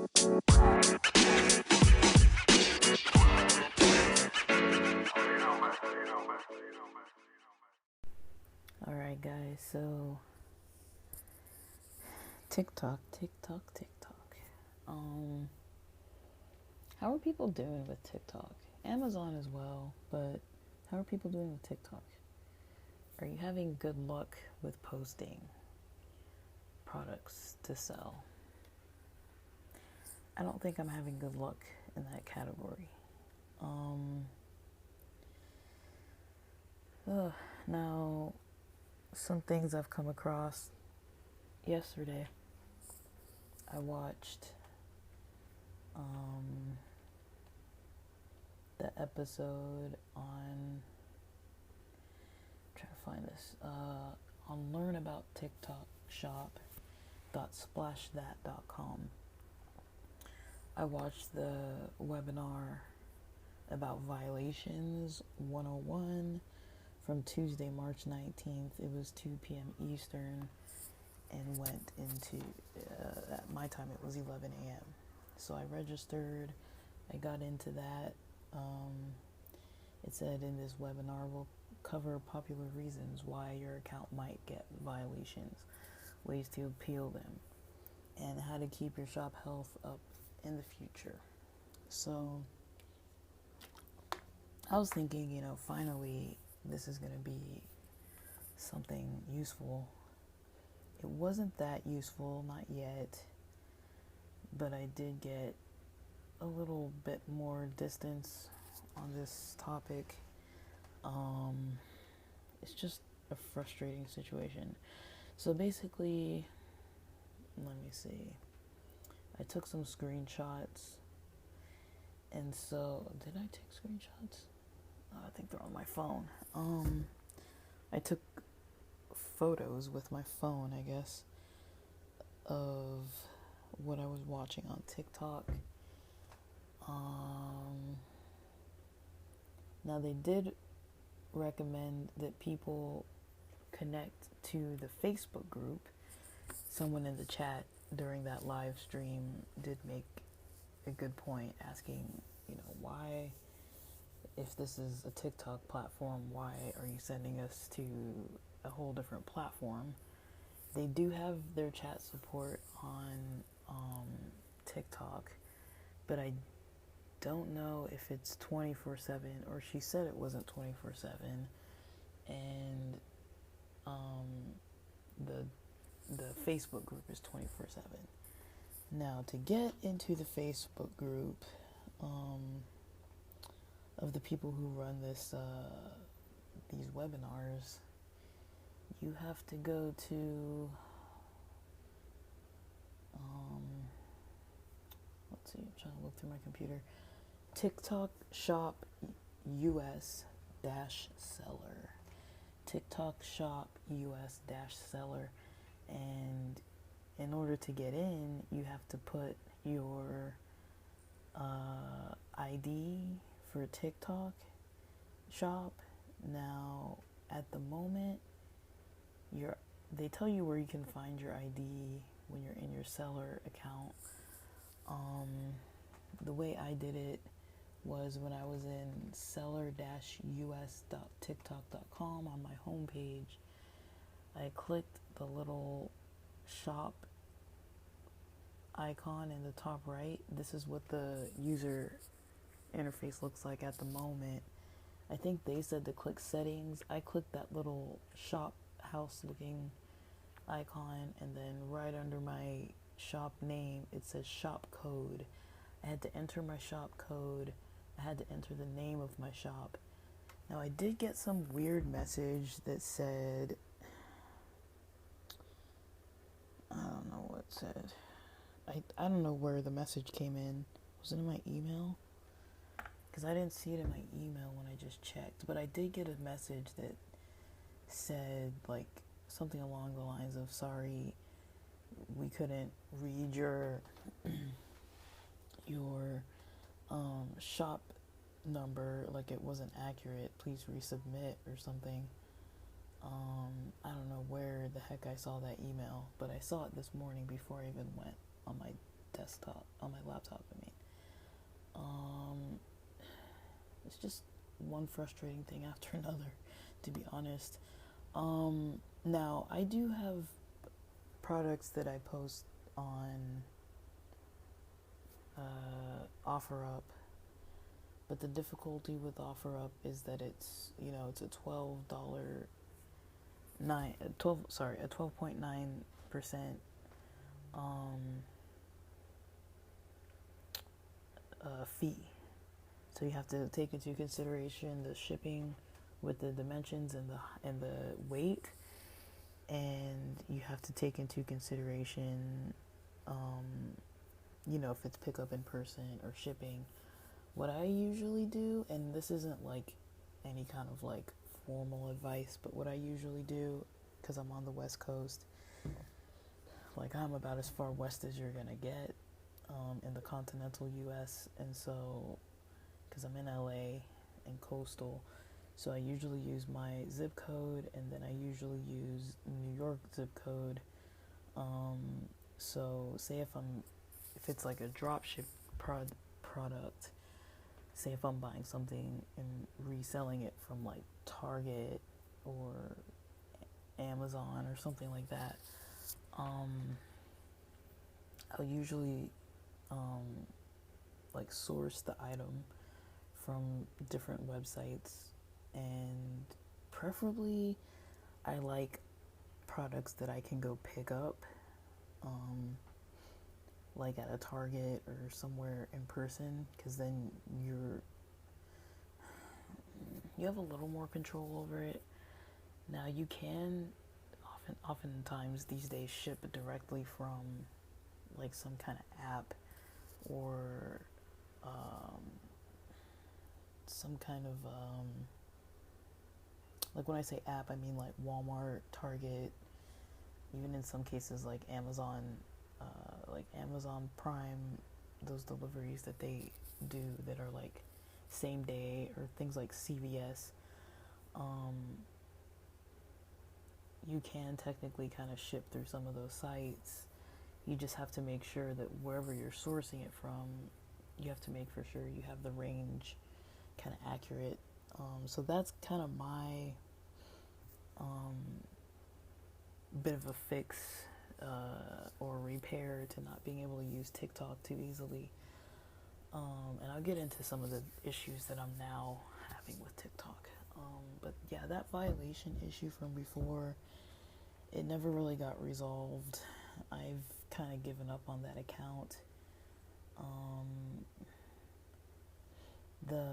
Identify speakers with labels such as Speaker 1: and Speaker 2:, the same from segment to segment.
Speaker 1: Alright, guys, so TikTok. How are people doing with TikTok? Amazon as well, but how are people doing with TikTok? Are you having good luck with posting products to sell? I don't think I'm having good luck in that category. Now, some things I've come across yesterday. I watched the episode on, trying to find this, on Learn About TikTok shop.splashthat.com. I watched the webinar about violations 101 from Tuesday, March 19th. It was 2 p.m. Eastern and went into, at my time it was 11 a.m. So I registered, I got into that. It said in this webinar we'll cover popular reasons why your account might get violations, ways to appeal them, and how to keep your shop health up in the future. So I was thinking, finally this is going to be something useful. It wasn't that useful, not yet, but I did get a little bit more distance on this topic. It's just a frustrating situation. So basically, let me see. I took some screenshots, and so did I take screenshots? I think they're on my phone. I took photos with my phone, I guess, of what I was watching on TikTok. Now they did recommend that people connect to the Facebook group. Someone in the chat during that live stream did make a good point, asking, why, if this is a TikTok platform, why are you sending us to a whole different platform? They do have their chat support on TikTok, but I don't know if it's 24/7, or she said it wasn't 24/7, and the Facebook group is 24/7. Now, to get into the Facebook group of the people who run these webinars, you have to go to let's see, I'm trying to look through my computer. TikTok shop US seller. TikTok shop US seller. And in order to get in, you have to put your ID for TikTok shop. Now, at the moment, they tell you where you can find your ID when you're in your seller account. The way I did it was when I was in seller-us.tiktok.com on my homepage. I clicked the little shop icon in the top right. This is what the user interface looks like at the moment. I think they said to click settings. I clicked that little shop house looking icon, and then right under my shop name it says shop code. I had to enter my shop code. I had to enter the name of my shop. Now, I did get some weird message that said, I don't know what it said. I don't know where the message came in. Was it in my email? Because I didn't see it in my email when I just checked. But I did get a message that said, like, something along the lines of, sorry, we couldn't read your shop number, like it wasn't accurate, please resubmit or something. I don't know where the heck I saw that email, but I saw it this morning before I even went on my desktop, on my laptop. I mean, um, it's just one frustrating thing after another, to be honest. Now I do have products that I post on OfferUp, but the difficulty with OfferUp is that it's a a 12.9% fee. So you have to take into consideration the shipping with the dimensions and the weight, and you have to take into consideration, if it's pick up in person or shipping. What I usually do, and this isn't like any kind of like formal advice, but what I usually do, because I'm on the West Coast, like I'm about as far west as you're gonna get in the continental US, and so because I'm in LA and coastal, so I usually use my zip code, and then I usually use New York zip code. So say if it's like a drop ship product, say if I'm buying something and reselling it from like Target or Amazon or something like that, I'll usually like source the item from different websites, and preferably I like products that I can go pick up, like at a Target or somewhere in person, because then you have a little more control over it. Now you can oftentimes these days ship directly from like some kind of app or some kind of like when I say app, I mean like Walmart, Target, even in some cases like Amazon Prime, those deliveries that they do that are like same day, or things like CVS. You can technically kind of ship through some of those sites. You just have to make sure that wherever you're sourcing it from, you have to make for sure you have the range kind of accurate. So that's kind of my bit of a fix or repair to not being able to use TikTok too easily. And I'll get into some of the issues that I'm now having with TikTok. But yeah, that violation issue from before, it never really got resolved. I've kind of given up on that account. The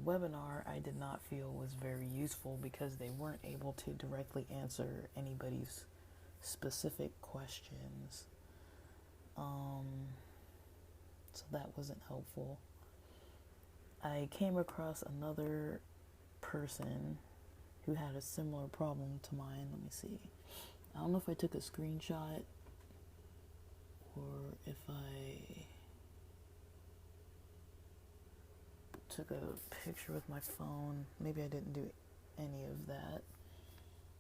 Speaker 1: webinar I did not feel was very useful because they weren't able to directly answer anybody's specific questions. So that wasn't helpful. I came across another person who had a similar problem to mine. Let me see. I don't know if I took a screenshot or if I took a picture with my phone. Maybe I didn't do any of that,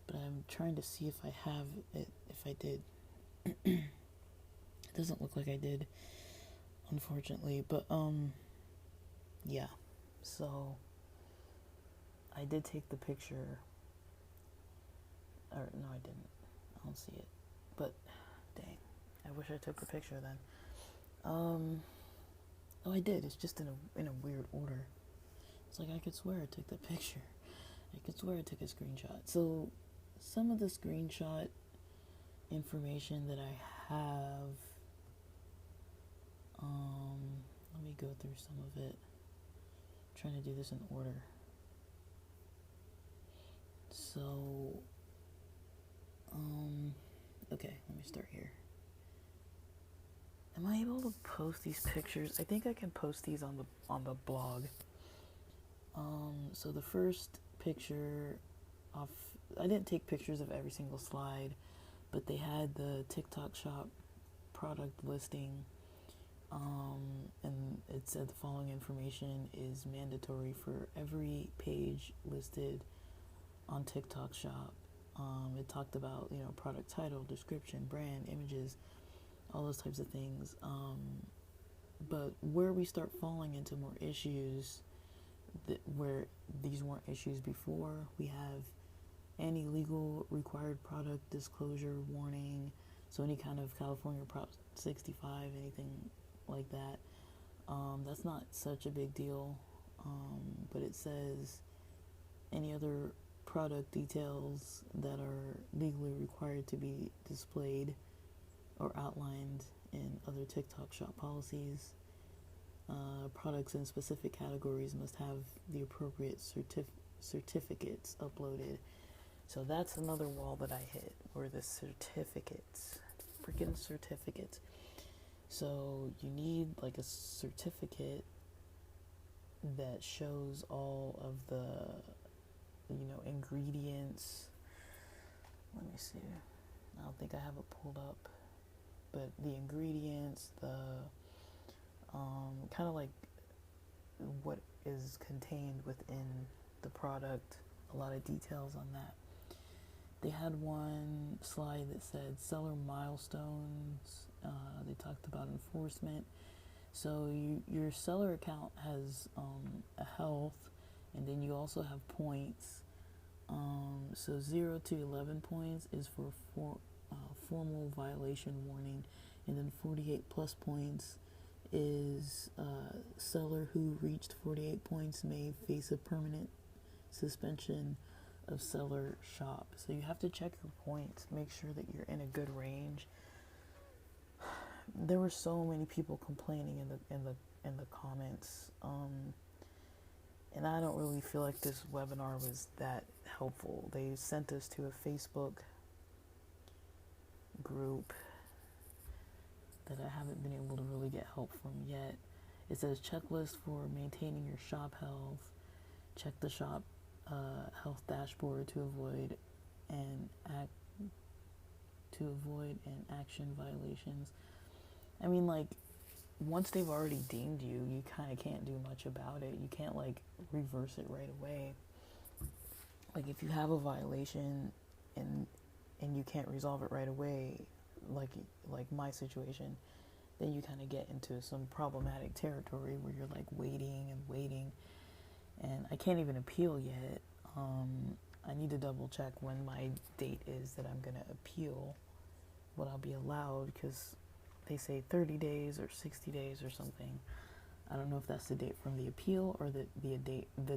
Speaker 1: but I'm trying to see if I have it, if I did. It doesn't look like I did, unfortunately, but yeah, so I did take the picture, or no I didn't, I don't see it, but dang, I wish I took the picture then. Oh, I did. It's just in a weird order. It's like I could swear I took the picture. I could swear I took a screenshot. So some of the screenshot information that I have, let me go through some of it. I'm trying to do this in order. So, okay, let me start here. Am I able to post these pictures? I think I can post these on the blog. So the first picture I didn't take pictures of every single slide, but they had the TikTok shop product listing, and it said the following information is mandatory for every page listed on TikTok shop. It talked about, product title, description, brand, images, all those types of things. But where we start falling into more issues where these weren't issues before, we have any legal required product disclosure warning. So any kind of California Prop 65, anything like that, that's not such a big deal. But it says any other product details that are legally required to be displayed or outlined in other TikTok shop policies. Products in specific categories must have the appropriate certificates uploaded. So that's another wall that I hit, or the certificates. Freaking certificates. So you need like a certificate that shows all of the, ingredients. Let me see. I don't think I have it pulled up. But the ingredients, the kind of like what is contained within the product, a lot of details on that. They had one slide that said seller milestones. They talked about enforcement. So your seller account has a health, and then you also have points. So 0 to 11 points is for formal violation warning, and then 48 plus points is seller who reached 48 points may face a permanent suspension of seller shop. So you have to check your points, make sure that you're in a good range. There were so many people complaining in the comments, and I don't really feel like this webinar was that helpful. They sent us to a Facebook group that I haven't been able to really get help from yet. It says checklist for maintaining your shop health. Check the shop health dashboard to avoid and action violations. I mean, like, once they've already dinged you, you kind of can't do much about it. You can't like reverse it right away. Like if you have a violation and you can't resolve it right away, like my situation, then you kind of get into some problematic territory where you're like waiting, and I can't even appeal yet. I need to double check when my date is that I'm gonna appeal, what I'll be allowed, because they say 30 days or 60 days or something. I don't know if that's the date from the appeal or the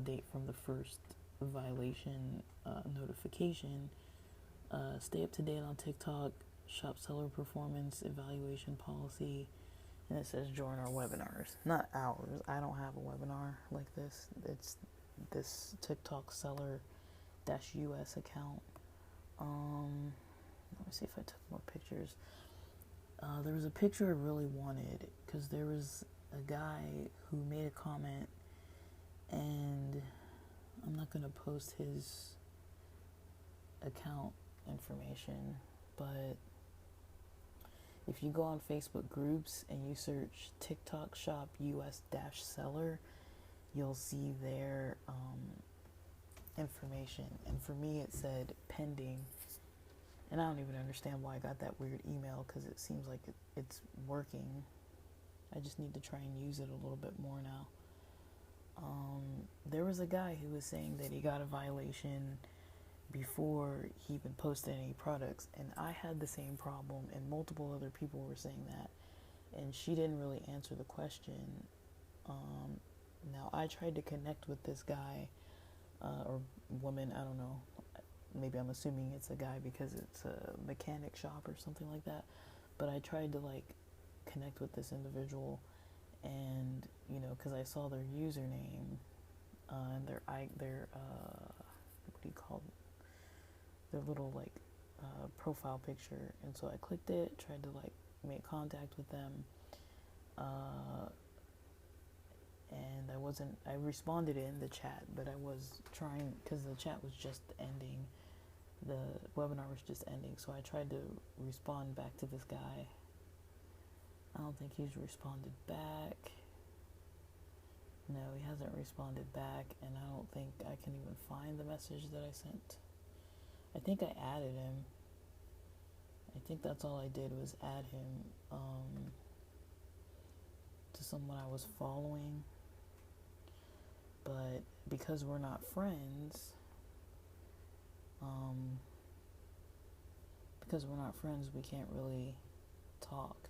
Speaker 1: date from the first violation notification. Stay up to date on TikTok, shop seller performance evaluation policy, and it says join our webinars. Not ours. I don't have a webinar like this. It's this TikTok seller-US account. Let me see if I took more pictures. There was a picture I really wanted because there was a guy who made a comment, and I'm not going to post his account information, but if you go on Facebook groups and you search TikTok shop US-seller, you'll see their information. And for me, it said pending. And I don't even understand why I got that weird email, because it seems like it's working. I just need to try and use it a little bit more now. There was a guy who was saying that he got a violation before he even posted any products, and I had the same problem, and multiple other people were saying that, and she didn't really answer the question. Now I tried to connect with this guy or woman, I don't know, maybe I'm assuming it's a guy because it's a mechanic shop or something like that, but I tried to like connect with this individual, and because I saw their username and their what do you call it? Their little like profile picture, and so I clicked it, tried to like make contact with them, and I responded in the chat, but I was trying, because the chat was just ending, the webinar was just ending, so I tried to respond back to this guy. I don't think he's responded back. No, he hasn't responded back, and I don't think I can even find the message that I sent. I think I added him. I think that's all I did was add him to someone I was following, but because we're not friends, we can't really talk.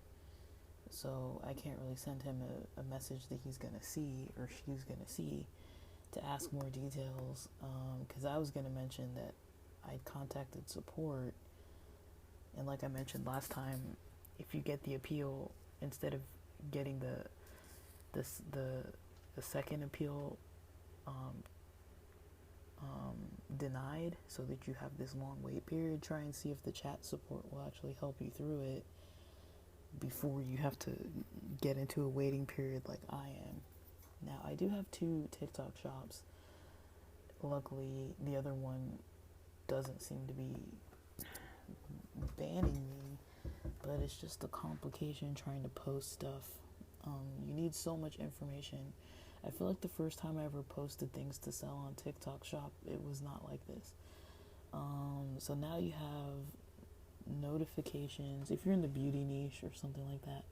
Speaker 1: So I can't really send him a message that he's gonna see or she's gonna see to ask more details. Because I was gonna mention that I'd contacted support, and like I mentioned last time, if you get the appeal instead of getting the second appeal denied, so that you have this long wait period, try and see if the chat support will actually help you through it before you have to get into a waiting period like I am. Now, I do have 2 TikTok shops. Luckily, the other one doesn't seem to be banning me, but it's just a complication trying to post stuff. You need so much information. I feel like the first time I ever posted things to sell on TikTok shop, it was not like this. So now you have notifications if you're in the beauty niche or something like that.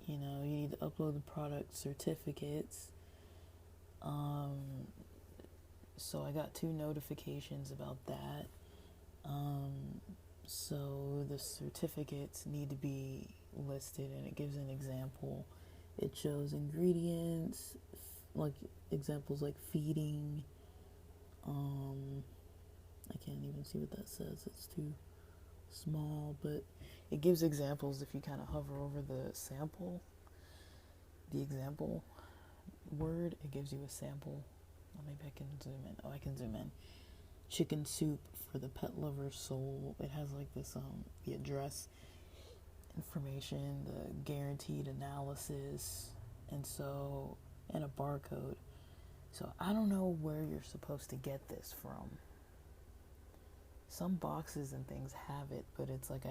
Speaker 1: You need to upload the product certificates. So I got 2 notifications about that. So the certificates need to be listed, and it gives an example. It shows ingredients, like examples like feeding. I can't even see what that says. It's too small, but it gives examples if you kind of hover over the example word. It gives you a sample. Maybe I can zoom in. I can zoom in. Chicken soup for the pet lover's soul. It has like this the address information, the guaranteed analysis, and a barcode. So I don't know where you're supposed to get this from. Some boxes and things have it, but it's like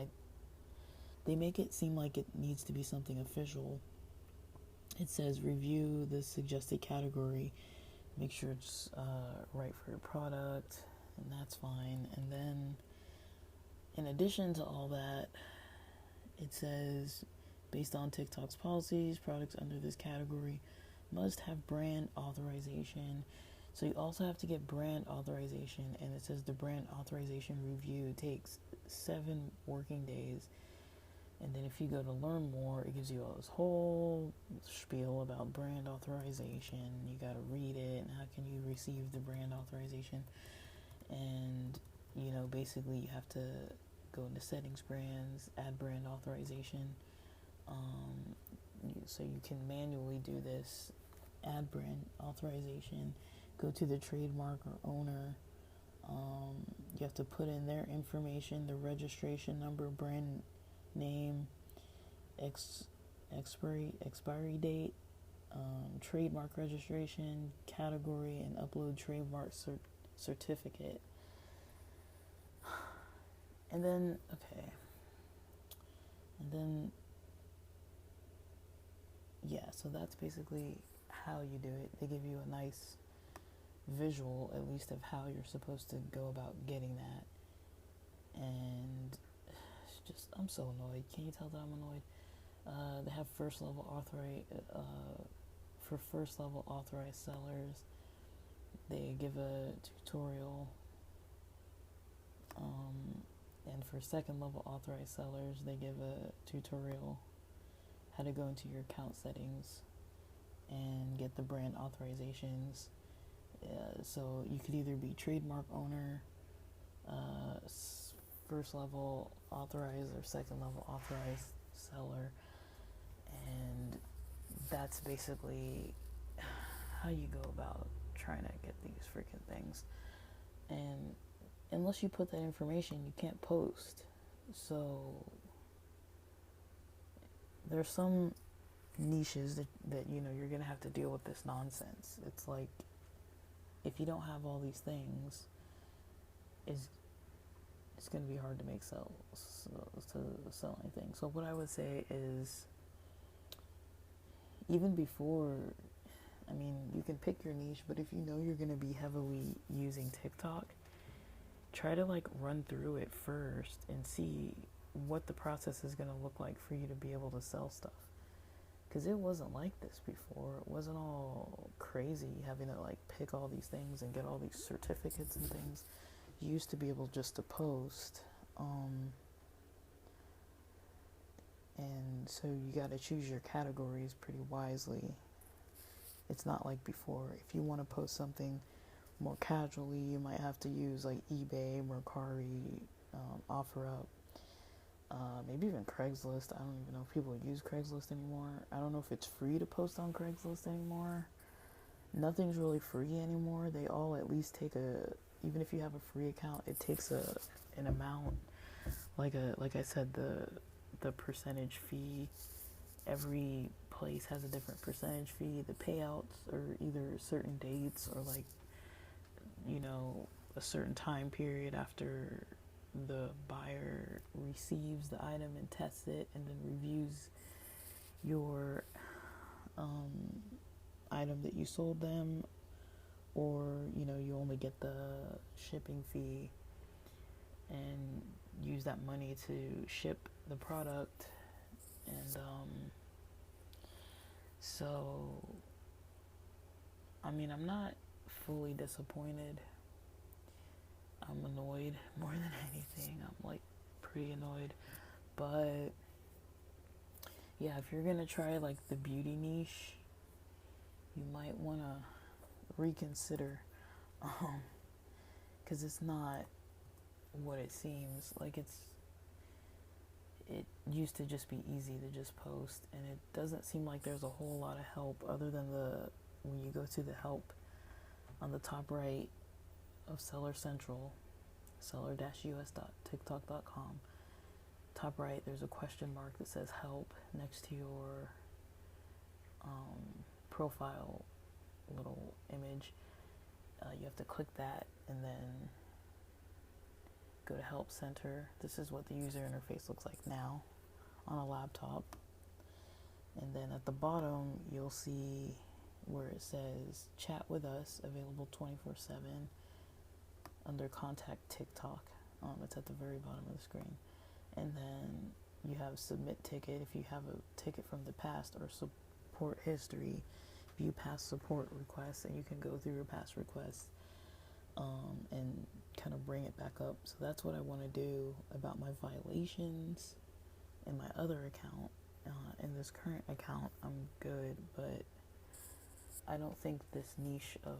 Speaker 1: they make it seem like it needs to be something official. It says review the suggested category, make sure it's right for your product, and that's fine. And then in addition to all that, it says based on TikTok's policies, products under this category must have brand authorization. So you also have to get brand authorization, and it says the brand authorization review takes 7 working days. And then if you go to learn more, it gives you all this whole spiel about brand authorization. You got to read it, and how can you receive the brand authorization. And, basically you have to go into settings, brands, add brand authorization. So you can manually do this, add brand authorization, go to the trademark or owner. You have to put in their information, the registration number, brand name, expiry date, trademark registration, category, and upload trademark certificate. And then, so that's basically how you do it. They give you a nice visual, at least, of how you're supposed to go about getting that. And I'm so annoyed. Can you tell that I'm annoyed? They have for first level authorized sellers. They give a tutorial. And for second level authorized sellers, they give a tutorial how to go into your account settings and get the brand authorizations. So you could either be trademark owner, first level authorized, or second level authorized seller. And that's basically how you go about trying to get these freaking things. And unless you put that information, you can't post. So there's some niches that you're gonna have to deal with this nonsense. It's like, if you don't have all these things, it's gonna be hard to make sell anything. So what I would say is, even before, you can pick your niche, but if you know you're gonna be heavily using TikTok, try to run through it first and see what the process is going to look like for you to be able to sell stuff. Because it wasn't like this before. It wasn't all crazy having to like pick all these things and get all these certificates and things. You used to be able just to post. And so you got to choose your categories pretty wisely. It's not like before. If you want to post something more casually, you might have to use like eBay, Mercari, OfferUp, maybe even Craigslist. I don't even know if people use Craigslist anymore. I don't know if it's free to post on Craigslist anymore. Nothing's really free anymore. They all at least take even if you have a free account, it takes an amount. Like I said, the percentage fee. Every place has a different percentage fee. The payouts are either certain dates or like, a certain time period after the buyer receives the item and tests it and then reviews your item that you sold them, or you only get the shipping fee and use that money to ship the product. And so I'm not fully disappointed. I'm annoyed more than anything. I'm like pretty annoyed. But yeah, if you're gonna try like the beauty niche, you might want to reconsider, because it's not what it seems like. It used to just be easy to just post, and it doesn't seem like there's a whole lot of help other than when you go to the help on the top right of Seller Central, seller-us.tiktok.com. Top right, there's a question mark that says help next to your profile little image. You have to click that and then go to Help Center. This is what the user interface looks like now on a laptop. And then at the bottom, you'll see where it says Chat with Us, available 24/7, under Contact TikTok. It's at the very bottom of the screen. And then you have Submit Ticket. If you have a ticket from the past, or Support History, view past support requests, and you can go through your past requests and kind of bring it back up. So that's what I want to do about my violations in my other account. In this current account, I'm good, but I don't think this niche of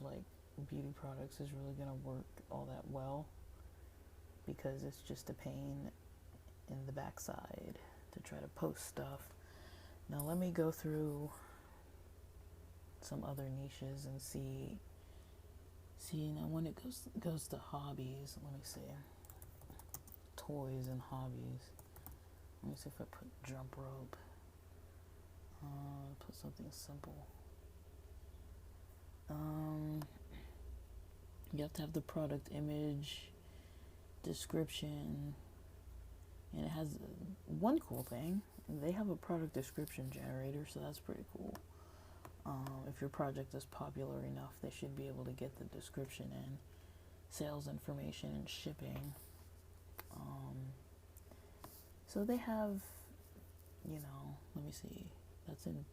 Speaker 1: like beauty products is really gonna work all that well, because it's just a pain in the backside to try to post stuff. Now let me go through some other niches and see now when it goes to hobbies. Let me see, toys and hobbies. Let me see if I put jump rope. Put something simple. You have to have the product image, description, and it has one cool thing. They have a product description generator, so that's pretty cool. If your project is popular enough, they should be able to get the description in, sales information, and shipping. So they have, let me see, that's in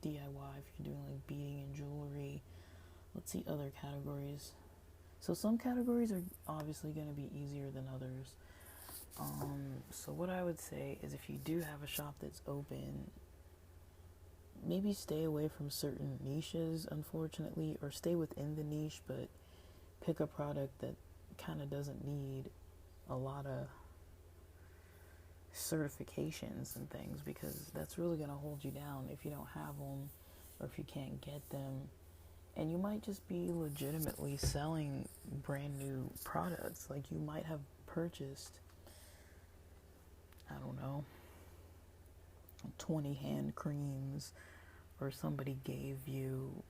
Speaker 1: DIY if you're doing like beading and jewelry. Let's see other categories. So some categories are obviously going to be easier than others. So what I would say is, if you do have a shop that's open, maybe stay away from certain niches, unfortunately, or stay within the niche, but pick a product that kind of doesn't need a lot of certifications and things, because that's really going to hold you down if you don't have them or if you can't get them. And you might just be legitimately selling brand new products. Like, you might have purchased, I don't know, 20 hand creams, or somebody gave you,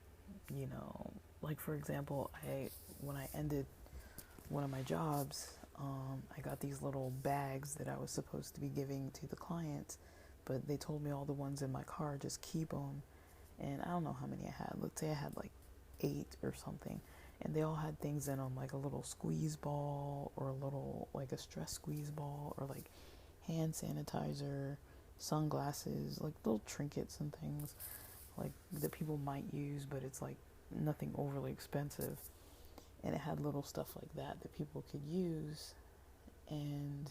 Speaker 1: like for example, when I ended one of my jobs, I got these little bags that I was supposed to be giving to the clients, but they told me all the ones in my car, just keep them. And I don't know how many I had. Let's say I had like 8 or something. and they all had things in them, like a little squeeze ball, or a little, like a stress squeeze ball, or like hand sanitizer, sunglasses, like little trinkets and things like that people might use, but it's like nothing overly expensive. And it had little stuff like that people could use, and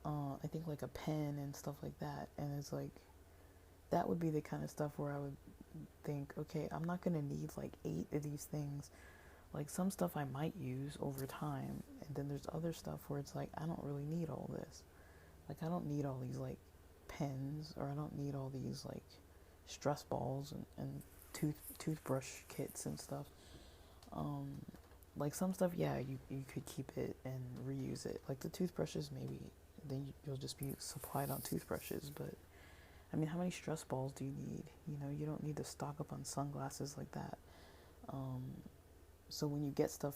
Speaker 1: I think like a pen and stuff like that. And it's like, that would be the kind of stuff where I would think, okay, I'm not gonna need like 8 of these things. Like, some stuff I might use over time, and then there's other stuff where it's like, I don't really need all this. Like, I don't need all these like pens, or I don't need all these like stress balls and toothbrush kits and stuff. Like, some stuff, yeah, you could keep it and reuse it. Like the toothbrushes, maybe then you'll just be supplied on toothbrushes. But I mean, how many stress balls do you need? You don't need to stock up on sunglasses like that. So when you get stuff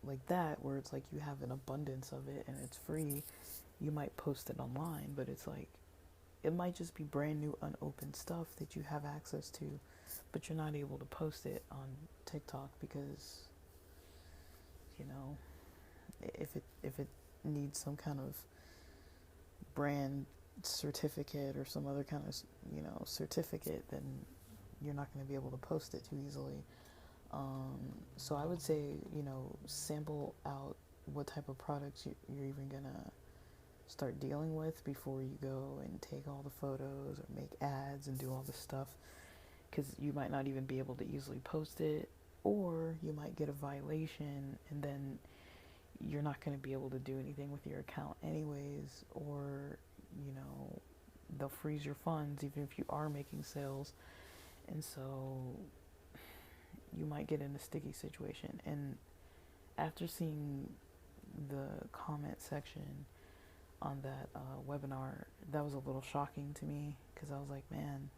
Speaker 1: like that, where it's like you have an abundance of it and it's free, you might post it online, but it's like, it might just be brand new unopened stuff that you have access to, but you're not able to post it on TikTok because, if it needs some kind of brand certificate or some other kind of, certificate, then you're not going to be able to post it too easily. So I would say, sample out what type of products you're even going to start dealing with before you go and take all the photos or make ads and do all this stuff, because you might not even be able to easily post it, or you might get a violation and then you're not going to be able to do anything with your account anyways, or they'll freeze your funds even if you are making sales. And so you might get in a sticky situation. And after seeing the comment section on that webinar, that was a little shocking to me, because I was like, man,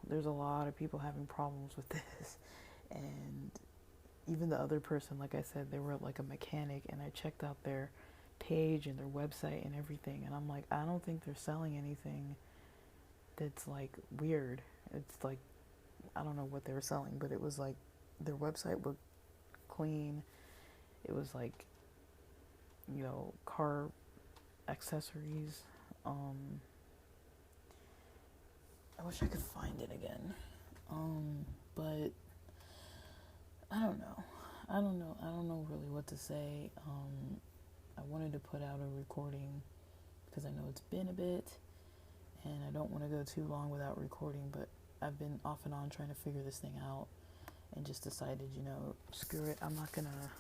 Speaker 1: there's a lot of people having problems with this. And even the other person, like I said, they were like a mechanic, and I checked out their page and their website and everything, and I'm like, I don't think they're selling anything that's like weird. It's like, I don't know what they were selling, but it was like, their website looked clean. It was like, car accessories. I wish I could find it again. But I don't know. I don't know really what to say. I wanted to put out a recording because I know it's been a bit, and I don't want to go too long without recording, but I've been off and on trying to figure this thing out, and just decided, screw it. I'm not gonna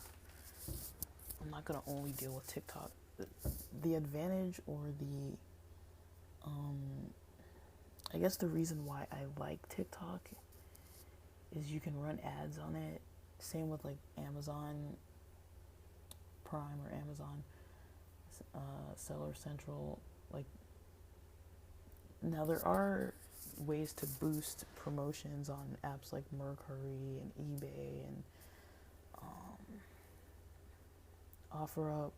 Speaker 1: only deal with TikTok. The advantage, or the I guess the reason why I like TikTok is you can run ads on it. Same with like Amazon Prime or Amazon Seller Central. Like, now there are ways to boost promotions on apps like Mercari and eBay and OfferUp,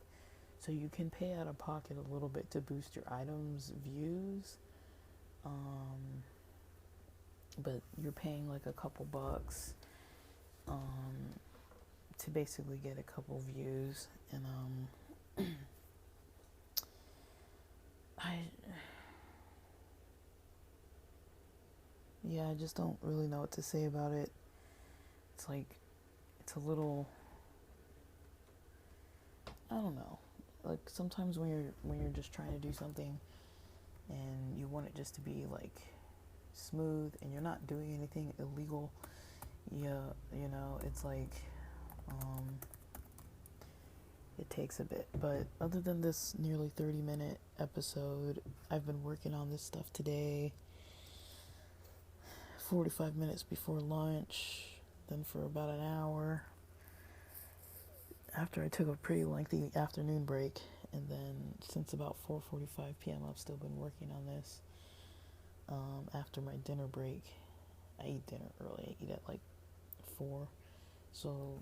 Speaker 1: so you can pay out of pocket a little bit to boost your items' views, but you're paying like a couple bucks to basically get a couple views. And I just don't really know what to say about it. It's like, it's a little, I don't know. Like, sometimes when you're just trying to do something and you want it just to be like smooth and you're not doing anything illegal, it's like it takes a bit. But other than this nearly 30-minute episode, I've been working on this stuff today, 45 minutes before lunch, then for about an hour after I took a pretty lengthy afternoon break, and then since about 4:45 p.m. I've still been working on this. After my dinner break, I eat dinner early. I eat at like 4, so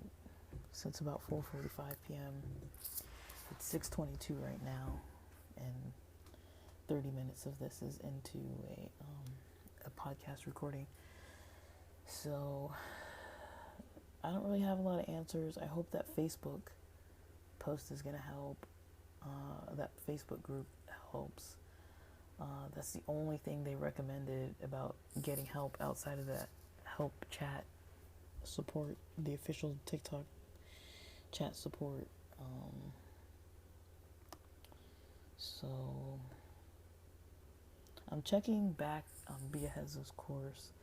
Speaker 1: since about 4:45 p.m. it's 6:22 right now, and 30 minutes of this is into a podcast recording. So I don't really have a lot of answers. I hope that Facebook post is gonna help. That Facebook group helps. That's the only thing they recommended about getting help outside of that help chat support, the official TikTok chat support. So I'm checking back on Biahez's course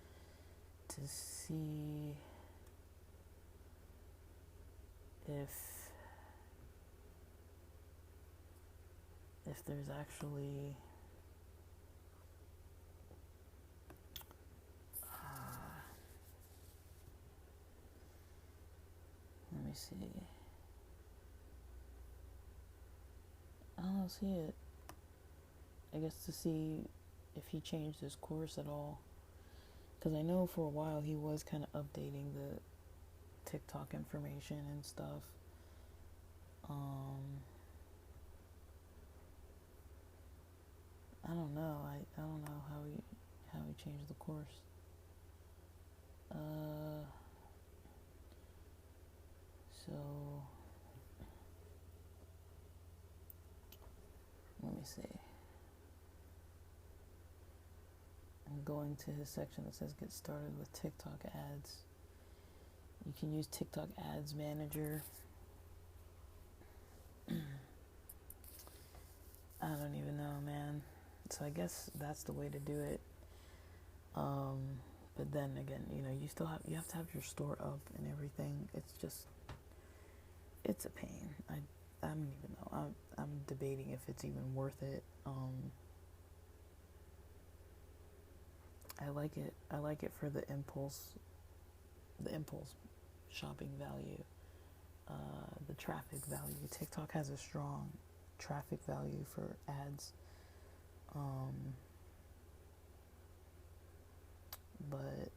Speaker 1: to see if there's actually let me see. I don't see it. I guess to see if he changed his course at all. Because I know for a while he was kind of updating the TikTok information and stuff. I don't know. I don't know how he changed the course. So let me see. I'm going to his section that says get started with TikTok ads. You can use TikTok ads manager. I don't even know, man. So I guess that's the way to do it. But then again, you know, you have to have your store up and everything. It's a pain. I don't even know. I'm debating if it's even worth it. I like it. I like it for the impulse shopping value, the traffic value. TikTok has a strong traffic value for ads. But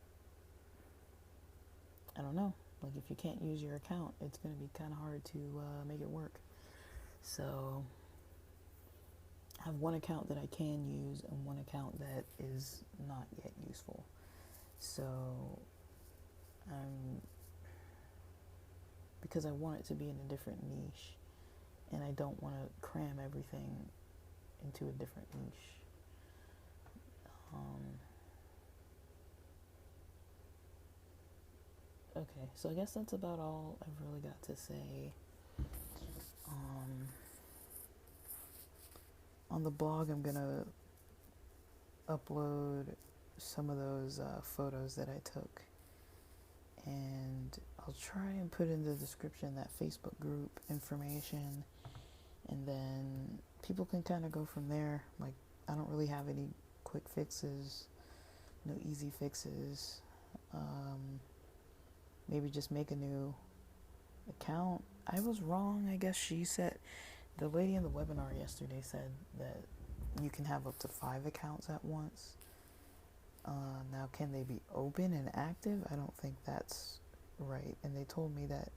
Speaker 1: I don't know. Like, if you can't use your account, it's going to be kind of hard to make it work. So I have one account that I can use and one account that is not yet useful. So because I want it to be in a different niche, and I don't want to cram everything into a different niche. Okay, so I guess that's about all I've really got to say. On the blog, I'm gonna upload some of those photos that I took, and I'll try and put in the description that Facebook group information, and then people can kind of go from there. Like, I don't really have any quick fixes, no easy fixes. Maybe just make a new account. I was wrong. I guess she said, the lady in the webinar yesterday said that you can have up to 5 accounts at once. Now, can they be open and active? I don't think that's right. And they told me that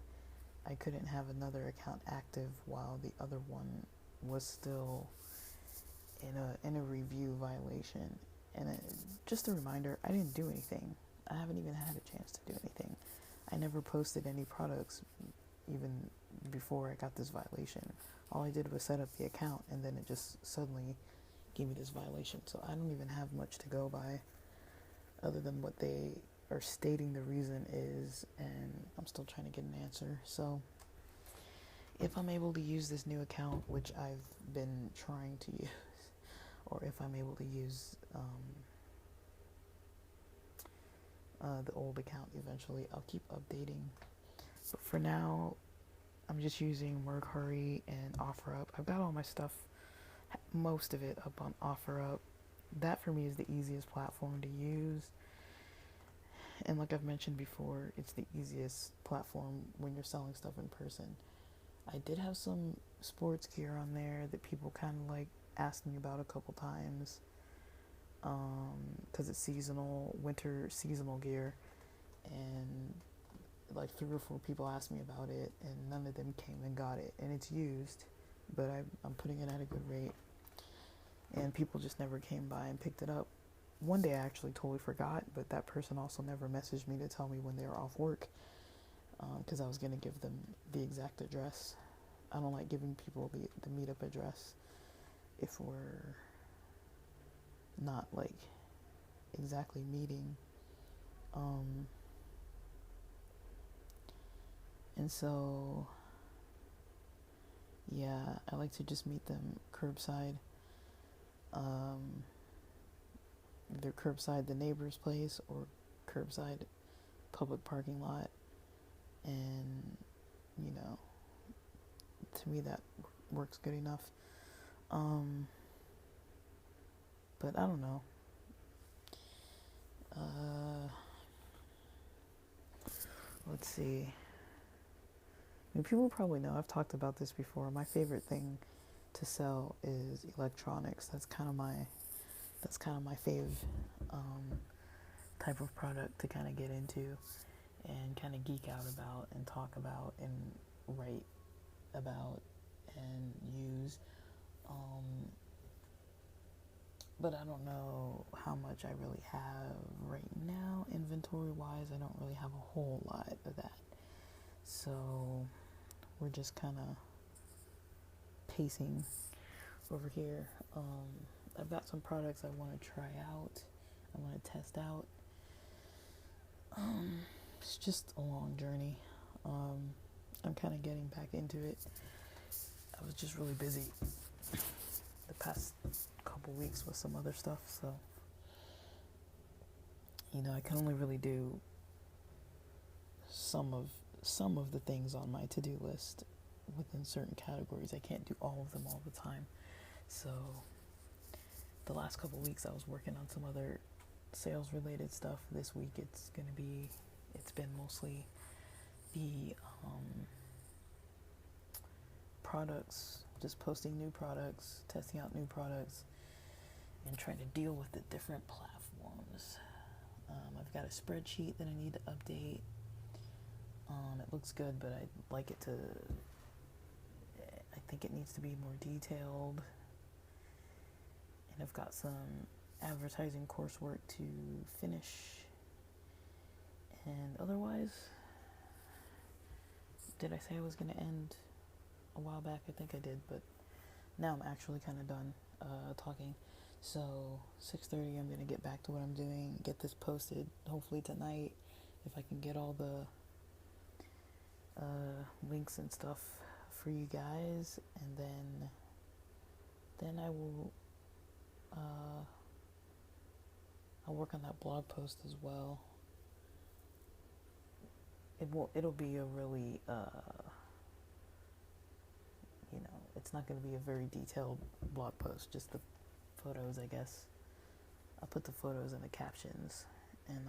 Speaker 1: I couldn't have another account active while the other one was still in a review violation. And just a reminder, I didn't do anything. I haven't even had a chance to do anything. I never posted any products even before I got this violation. All I did was set up the account, and then it just suddenly gave me this violation. So I don't even have much to go by other than what they are stating the reason is, and I'm still trying to get an answer. So if I'm able to use this new account, which I've been trying to use, or if I'm able to use the old account eventually, I'll keep updating. But for now, I'm just using Mercari and OfferUp. I've got all my stuff, most of it, up on OfferUp. That for me is the easiest platform to use. And like I've mentioned before, it's the easiest platform when you're selling stuff in person. I did have some sports gear on there that people kind of like asked me about a couple times, because it's seasonal, winter seasonal gear, and like 3 or 4 people asked me about it, and none of them came and got it. And it's used, but I'm putting it at a good rate, and people just never came by and picked it up. One day I actually totally forgot, but that person also never messaged me to tell me when they were off work. because I was going to give them the exact address. I don't like giving people the meetup address if we're not like exactly meeting. And so, yeah, I like to just meet them curbside. Either curbside the neighbor's place or curbside public parking lot. And, you know, to me that works good enough. But I don't know. Let's see. I mean, people probably know I've talked about this before. My favorite thing to sell is electronics. That's kind of my fave type of product to kind of get into and kind of geek out about and talk about and write about and use. But I don't know how much I really have right now inventory wise. I don't really have a whole lot of that. So we're just kind of pacing over here. I've got some products I want to try out. I want to test out. It's just a long journey. I'm kind of getting back into it. I was just really busy the past couple weeks with some other stuff, so you know, I can only really do some of the things on my to-do list within certain categories. I can't do all of them all the time. So the last couple weeks I was working on some other sales related stuff. This week it's been mostly the products, just posting new products, testing out new products, and trying to deal with the different platforms. I've got a spreadsheet that I need to update. It looks good, but I'd like it to, I think it needs to be more detailed. And I've got some advertising coursework to finish. And otherwise, did I say I was going to end a while back? I think I did, but now I'm actually kind of done talking. So 6:30 I'm going to get back to what I'm doing, get this posted hopefully tonight if I can get all the links and stuff for you guys, and then I will I'll work on that blog post as well. It'll be a really it's not going to be a very detailed blog post, just the photos, I guess. I'll put the photos in the captions, and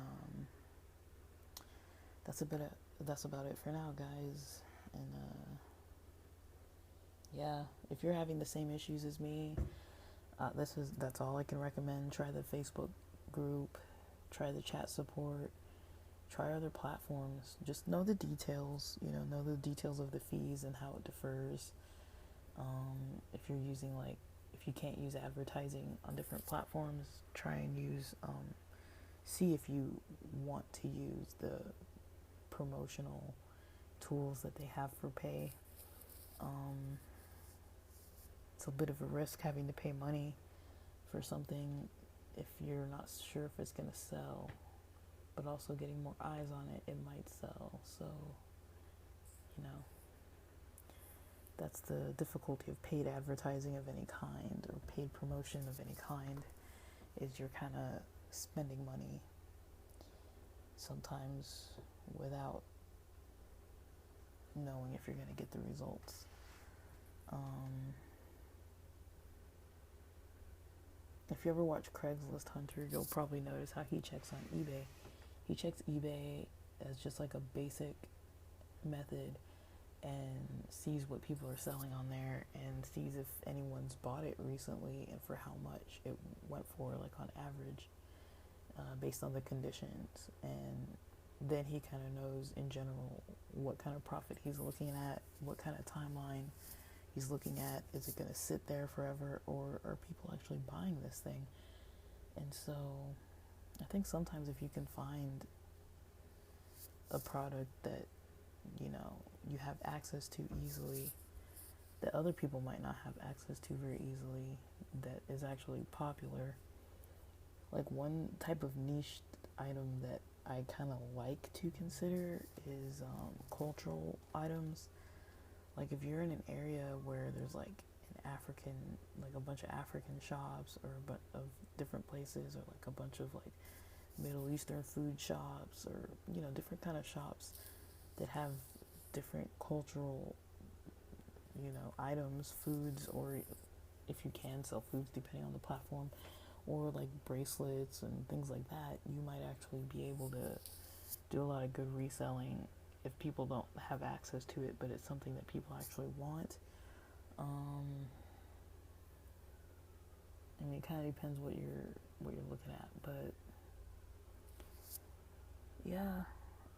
Speaker 1: that's about it for now, guys. And yeah, if you're having the same issues as me, that's all I can recommend. Try the Facebook group, try the chat support, try other platforms. Just know the details, know the details of the fees and how it differs. If you can't use advertising on different platforms, try and see if you want to use the promotional tools that they have for pay. It's a bit of a risk having to pay money for something if you're not sure if it's going to sell, but also getting more eyes on it, it might sell. So, that's the difficulty of paid advertising of any kind, or paid promotion of any kind, is you're kind of spending money sometimes without knowing if you're going to get the results. If you ever watch Craigslist Hunter, you'll probably notice how he checks on eBay. He checks eBay as just like a basic method and sees what people are selling on there and sees if anyone's bought it recently and for how much it went for, like on average, based on the conditions. And then he kind of knows in general what kind of profit he's looking at, what kind of timeline he's looking at. Is it going to sit there forever, or are people actually buying this thing? And so I think sometimes if you can find a product that you have access to easily, that other people might not have access to very easily, that is actually popular. Like one type of niche item that I kind of like to consider is cultural items. Like if you're in an area where there's like like a bunch of African shops, or a bunch of different places, or like a bunch of like Middle Eastern food shops, or different kind of shops that have different cultural items, foods, or if you can sell foods depending on the platform, or like bracelets and things like that, you might actually be able to do a lot of good reselling if people don't have access to it, but it's something that people actually want. I mean, it kind of depends what you're looking at, but yeah,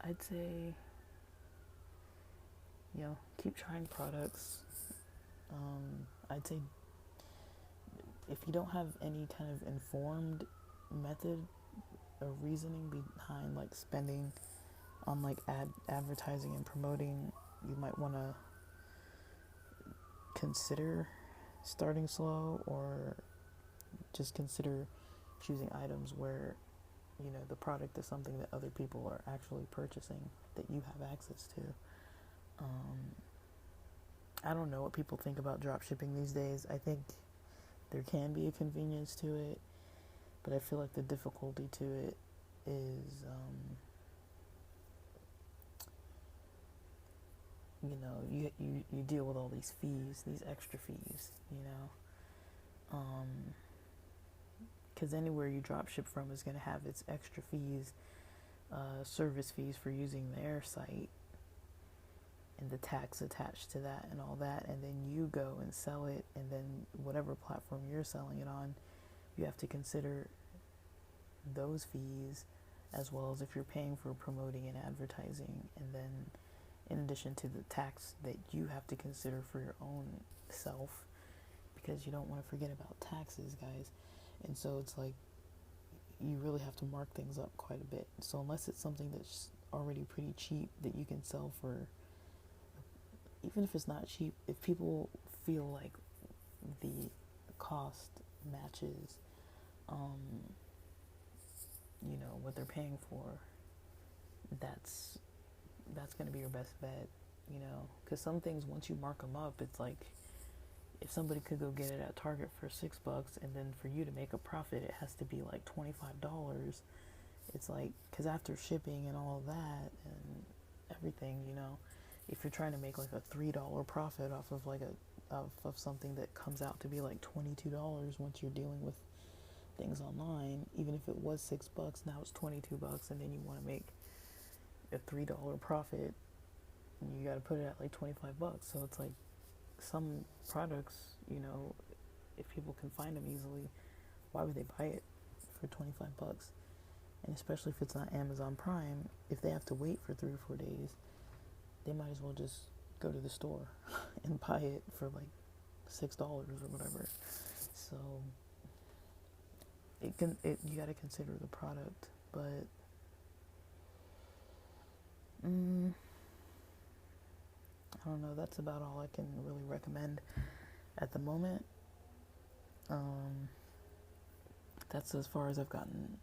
Speaker 1: I'd say keep trying products. I'd say if you don't have any kind of informed method or reasoning behind like spending on like advertising and promoting, you might want to consider starting slow, or just consider choosing items where the product is something that other people are actually purchasing, that you have access to. I don't know what people think about drop shipping these days. I think there can be a convenience to it, but I feel like the difficulty to it is you deal with all these fees, these extra fees, because anywhere you drop ship from is going to have its extra fees, service fees for using their site, and the tax attached to that and all that, and then you go and sell it, and then whatever platform you're selling it on, you have to consider those fees, as well as if you're paying for promoting and advertising, and then in addition to the tax that you have to consider for your own self, because you don't want to forget about taxes, guys. And so it's like you really have to mark things up quite a bit. So unless it's something that's already pretty cheap that you can sell for, even if it's not cheap, if people feel like the cost matches what they're paying for, that's going to be your best bet, because some things, once you mark them up, it's like if somebody could go get it at Target for $6, and then for you to make a profit it has to be like $25. It's like, because after shipping and all of that and everything, if you're trying to make like a $3 profit off of like of something that comes out to be like $22 once you're dealing with things online, even if it was $6, now it's $22, and then you want to make a $3 profit, you got to put it at like $25. So it's like some products, if people can find them easily, why would they buy it for $25? And especially if it's not Amazon Prime, if they have to wait for 3 or 4 days, they might as well just go to the store and buy it for like $6 or whatever. So you got to consider the product, but I don't know. That's about all I can really recommend at the moment. That's as far as I've gotten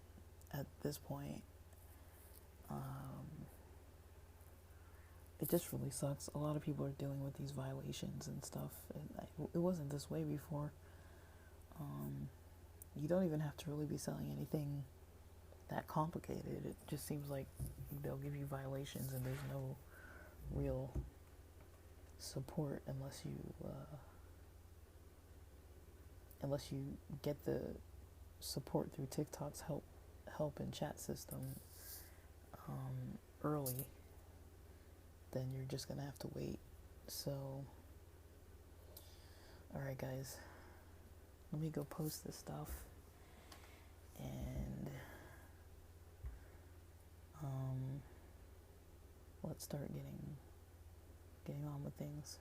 Speaker 1: at this point. It just really sucks. A lot of people are dealing with these violations and stuff. It wasn't this way before. You don't even have to really be selling anything that complicated. It just seems like they'll give you violations and there's no real support unless you get the support through TikTok's help and chat system early. Then you're just gonna have to wait. So, alright guys, let me go post this stuff, and let's start getting on with things.